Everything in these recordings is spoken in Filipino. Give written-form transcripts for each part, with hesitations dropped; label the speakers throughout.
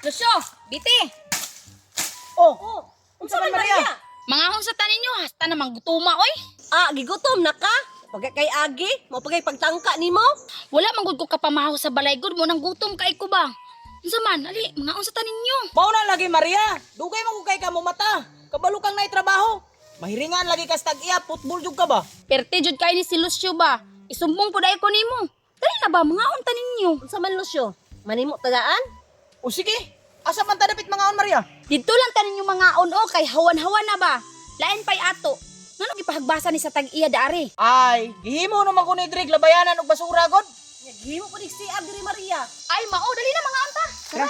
Speaker 1: Lucio, Biti.
Speaker 2: Oh, unsa man Maria?
Speaker 1: Mangahon sa tanin nyo, hasta namang gutuma, oy.
Speaker 3: Gigutom na ka? Pagka kay Agi, mo pagay pagtangka nimo?
Speaker 1: Wala manggod ko kapamaho sa balay gud mo nang gutom kay ko ba. Unsa man, ali, mangahon sa tanin nyo.
Speaker 2: Mao na lagi Maria. Dugay mo kay ka mo mata. Kabalo kang nay trabaho. Mahiringan lagi ka stag iya, football jud ka ba?
Speaker 1: Perte jud kay ni si Lucio ba. Isumbong po dai ko nimo. Dali na ba, mangahon tanin nyo.
Speaker 3: Unsa man Lucio? Manimo tagaan?
Speaker 2: O sige, asa man ta dapit mangaon Maria?
Speaker 1: Dito lang tanin yung mga on kay hawan-hawan na ba. Lain pay ato. Ngano gipahagbasa ni sa tag-iya daari.
Speaker 2: Ay, gihimo naman ko ni Drig labayanan og basura god.
Speaker 3: Naghimo ko ni si Diri Maria.
Speaker 1: Ay, mao, dali na mga anta. Tara.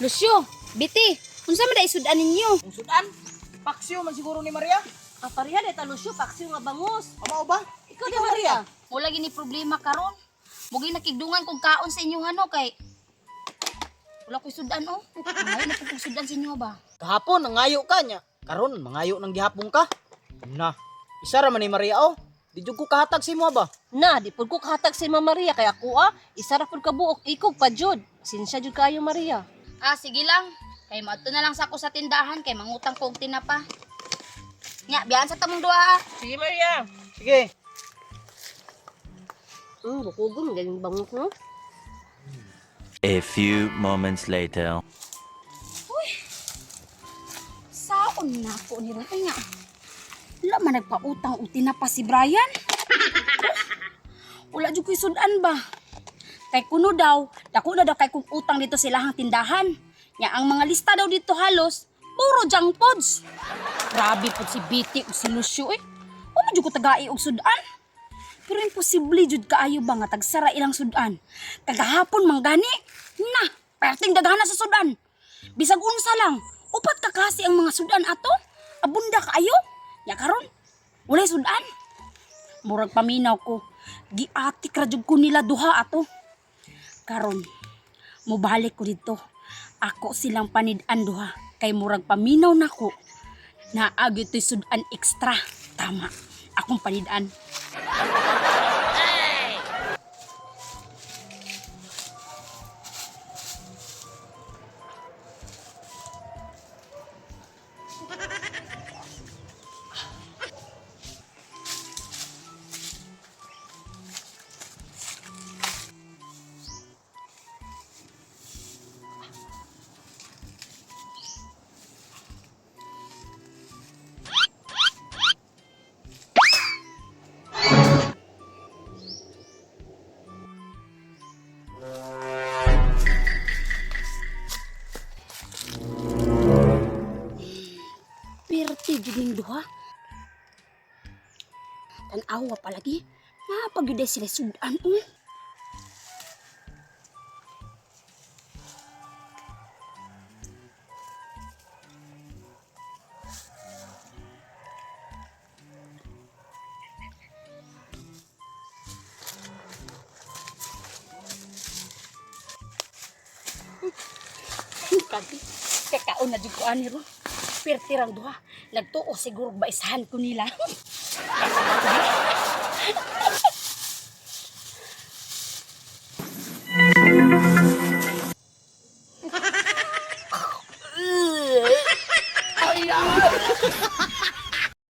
Speaker 1: Lucio, Biti, unsa man dai sudan ninyo?
Speaker 2: Ang sudan, paksyo man siguro ni Maria.
Speaker 3: Pareha deta Lucio paksiw nga bangus.
Speaker 2: Mao ba?
Speaker 3: Ikaw di Maria.
Speaker 1: Wala gini problema karon. Mugi nakigdungan kog kaon sa inyo hano kay wala ko'y sudan Ay, na kog sudan sa inyo ba?
Speaker 2: Kahapon nangayo ka nya. Karon mangayo nang gihapon ka. Na, isa ra man ni Maria oh. Di jud ko kahatag si mo ba?
Speaker 3: Na, di pud ko kahatag si Mama Maria kay ako isa ra pud ka buok ikog pa jud. Sinsya jud kayo Maria.
Speaker 1: Sige lang. Kay maadto na lang sa ako sa tindahan kay mangutang ko og tinapa. Nya, biyaan sa tamong duha.
Speaker 2: Sige Maria. Sige.
Speaker 3: Bukugon galing bangus no.
Speaker 4: A few moments later.
Speaker 1: Saon na ako ni Ray nga. Wala man nagpautang o tinapa si Brian. Wala jud ko'y sudan ba? Kay kuno daw, dako na daw kay kung utang dito sa ilahang tindahan. Nya ang mga lista daw dito halos, puro junk foods. Grabe po si Biti o si Lucio eh. Wala jud ko tagai og sudan. Pero imposible jud kaayo ba nga tagsara ilang sudan. Kagahapon manggani. Na, perting daghana sa sudan. Bisag unsa lang, upat ka kasi ang mga sudan ato. Abunda kaayo. Ya karon, walay sudan. Murag paminaw ko. Giatik ra jud ko nila duha ato. Karon, mobalik ko dito. Ako silang panid-an duha. Kay murag paminaw nako. Naagi to'y sudan extra. Tama, akong panid-an. Perti gining duha. Tan-awa palagi. Napagyuday sila sudan Kagi, kakaon na dito ani ron. Perti rang duha. Nagtuo siguro ba isahan ko nila.